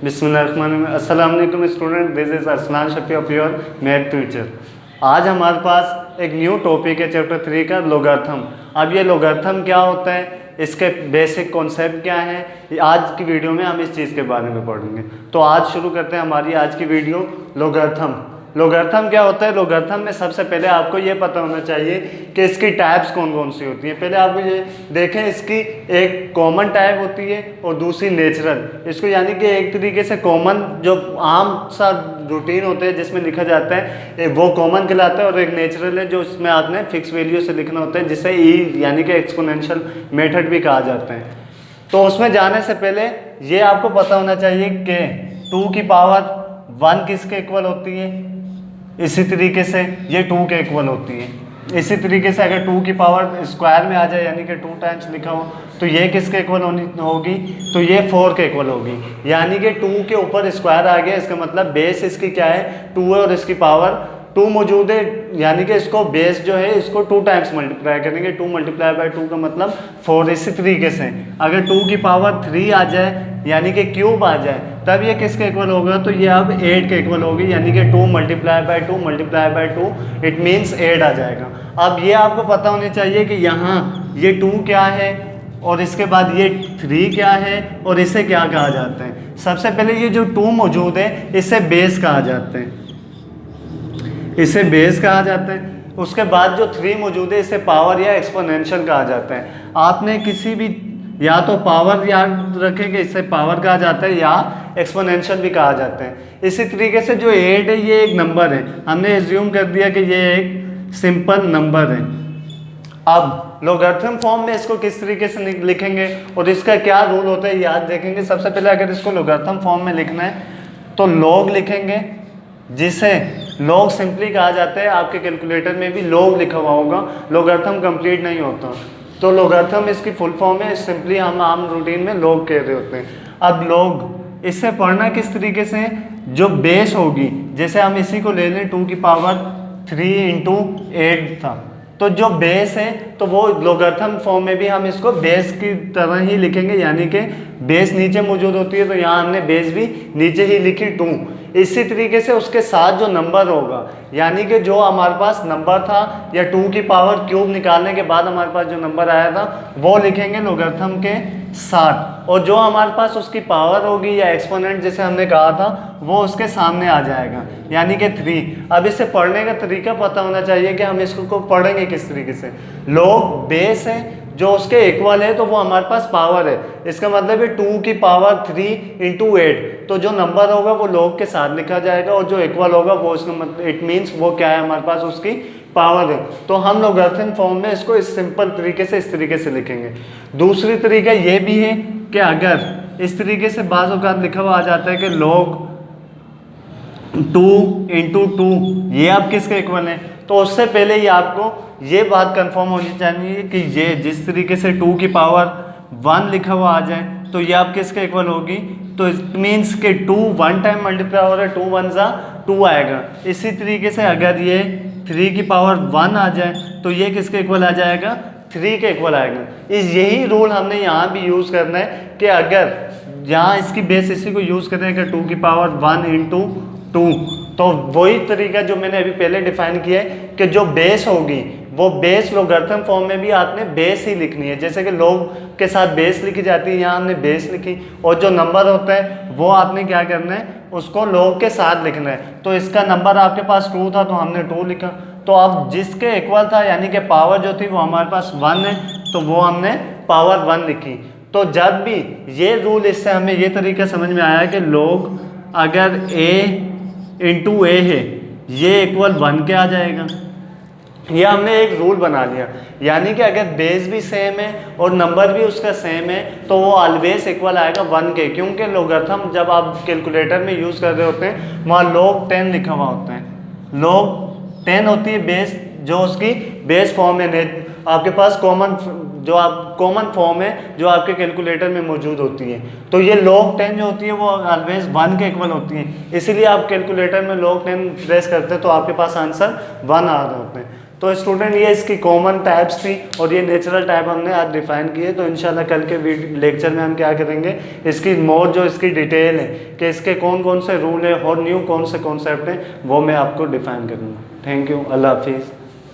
बिस्मिल्लाहिर्रहमानिर्रहीम। अस्सलाम वालेकुम student, this is Arsalan Shafi of your math teacher. आज हमारे पास एक न्यू टॉपिक है चैप्टर 3 का लोगार्थम। अब ये लोगार्थम क्या होता है, इसके बेसिक कॉन्सेप्ट क्या है, आज की वीडियो में हम इस चीज़ के बारे में पढ़ेंगे। तो आज शुरू करते हैं हमारी आज की वीडियो। लोगार्थम क्या होता है? लोगार्थम में सबसे पहले आपको ये पता होना चाहिए कि इसकी टाइप्स कौन कौन सी होती हैं। पहले आपको ये देखें, इसकी एक कॉमन टाइप होती है और दूसरी नेचुरल। इसको यानी कि एक तरीके से कॉमन जो आम सा रूटीन होता है जिसमें लिखा जाता है वो कॉमन कहलाता है, और एक नेचुरल है जो इसमें आपने फिक्स वैल्यू से लिखना होता है, जिसे ई यानी कि एक्सपोनेंशियल मेथड भी कहा जाता है। तो उसमें जाने से पहले ये आपको पता होना चाहिए कि 2 की पावर 1 किसके इक्वल होती है। इसी तरीके से ये 2 के इक्वल होती है। इसी तरीके से अगर 2 की पावर स्क्वायर में आ जाए यानी कि 2 टाइम्स लिखा हो तो ये किसके इक्वल होगी, तो ये 4 के इक्वल होगी। यानी कि 2 के ऊपर स्क्वायर आ गया, इसका मतलब बेस इसकी क्या है, 2 है, और इसकी पावर 2 मौजूद है। यानी कि इसको बेस जो है इसको 2 टाइम्स मल्टीप्लाई करेंगे, 2 मल्टीप्लाई बाय 2 का मतलब 4। इसी तरीके से अगर 2 की पावर 3 आ जाए यानी कि क्यूब आ जाए तब ये किसके इक्वल होगा, तो ये अब 8 के इक्वल होगी। यानी कि 2 multiply by 2 multiply by 2 it means 8 आ जाएगा। अब ये आपको पता होनी चाहिए कि यहाँ ये 2 क्या है और इसके बाद ये 3 क्या है और इसे क्या कहा जाता है। सबसे पहले ये जो 2 मौजूद है इसे बेस कहा जाता है, इसे बेस कहा जाता है। उसके बाद जो 3 मौजूद है इसे पावर या एक्सपोनेंशियल कहा जाता है। आपने किसी भी या तो पावर याद रखेंगे, इसे पावर कहा जाता है, या एक्सपोनेंशियल भी कहा जाता है। इसी तरीके से जो 8 है ये एक नंबर है, हमने एज्यूम कर दिया कि ये एक सिंपल नंबर है। अब लोगारिथम फॉर्म में इसको किस तरीके से लिखेंगे और इसका क्या रूल होता है याद देखेंगे। सबसे पहले अगर इसको लोगारिथम फॉर्म में लिखना है तो लॉग लिखेंगे, जिसे लॉग सिंपली कहा जाता है। आपके कैलकुलेटर में भी लॉग लिखा हुआ होगा, लोगारिथम कंप्लीट नहीं होता। तो लोगारिथम इसकी फुल फॉर्म है, सिंपली हम आम रूटीन में लॉग कह रहे होते हैं। अब लॉग इससे पढ़ना किस तरीके से, जो बेस होगी, जैसे हम इसी को ले लें 2 की पावर 3 इंटू 8 था, तो जो बेस है तो वो लोगारिथम फॉर्म में भी हम इसको बेस की तरह ही लिखेंगे। यानी कि बेस नीचे मौजूद होती है तो यहाँ हमने बेस भी नीचे ही लिखी 2। इसी तरीके से उसके साथ जो नंबर होगा, यानी कि जो हमारे पास नंबर था या 2 की पावर क्यूब निकालने के बाद हमारे पास जो नंबर आया था वो लिखेंगे लोगारिथम के साथ, और जो हमारे पास उसकी पावर होगी या एक्सपोनेंट जैसे हमने कहा था वो उसके सामने आ जाएगा, यानी कि 3। अब इसे पढ़ने का तरीका पता होना चाहिए कि हम इसको पढ़ेंगे किस तरीके से। लॉग बेस है, जो उसके इक्वल है तो वो हमारे पास पावर है। इसका मतलब है 2 की पावर 3 इंटू 8, तो जो नंबर होगा वो लॉग के साथ लिखा जाएगा, और जो इक्वल होगा वो इसका मतलब इट मीन्स वो क्या है, हमारे पास उसकी पावर है। तो हम लोगारिथम फॉर्म में इसको इस सिंपल तरीके से इस तरीके से लिखेंगे। दूसरी तरीका ये भी है कि अगर इस तरीके से बाज़ औक़ात लिखा हुआ आ जाता है कि लॉग 2 इंटू 2 ये आप किसके इक्वल है, तो उससे पहले ही आपको ये बात कंफर्म होनी चाहिए कि ये जिस तरीके से 2 की पावर 1 लिखा हुआ आ जाए तो ये आप किसके इक्वल होगी, तो इट मीन्स कि 2 1 टाइम मल्टीप्लाई हो रहा है, 2 1 जा 2 आएगा। इसी तरीके से अगर ये 3 की पावर 1 आ जाए तो ये किसके इक्वल आ जाएगा, 3 के इक्वल आएगा। यही रूल हमने यहाँ भी यूज़ करना है कि अगर यहाँ इसकी बेस इसी को यूज़ करें कि 2 की पावर 1 इंटू 2, तो वही तरीका जो मैंने अभी पहले डिफाइन किया है कि जो बेस होगी वो बेस लोगारिथम फॉर्म में भी आपने बेस ही लिखनी है। जैसे कि लॉग के साथ बेस लिखी जाती है, यहाँ हमने बेस लिखी, और जो नंबर होता है वो आपने क्या करना है, उसको लॉग के साथ लिखना है। तो इसका नंबर आपके पास 2 था तो हमने 2 लिखा, तो अब जिसके इक्वल था यानी कि पावर जो थी वो हमारे पास 1 है तो वो हमने पावर 1 लिखी। तो जब भी ये रूल, इससे हमें ये तरीका समझ में आया कि लॉग अगर a इंटू ए है ये इक्वल 1 के आ जाएगा। ये हमने एक रूल बना लिया, यानी कि अगर बेस भी सेम है और नंबर भी उसका सेम है तो वो ऑलवेज इक्वल आएगा 1 के, क्योंकि लोगारिथम जब आप कैलकुलेटर में यूज़ कर रहे होते हैं वहाँ log 10 लिखा हुआ होता है। log 10 होती है बेस, जो उसकी बेस फॉर्म है, आपके पास कॉमन फॉर्म है जो आपके कैलकुलेटर में मौजूद होती है। तो ये log 10 जो होती है वो ऑलवेज 1 के इक्वल होती है, इसीलिए आप कैलकुलेटर में log 10 प्रेस करते हैं तो आपके पास आंसर 1 आ रहे होते हैं। तो स्टूडेंट ये इसकी कॉमन टाइप्स थी और ये नेचुरल टाइप हमने आज डिफाइन किए। तो इंशाल्लाह कल के लेक्चर में हम क्या करेंगे, इसकी मोर जो इसकी डिटेल है कि इसके कौन कौन से रूल है और न्यू कौन से कॉन्सेप्ट हैं वो मैं आपको डिफाइन करूँगा। थैंक यू, अल्लाह हाफिज़।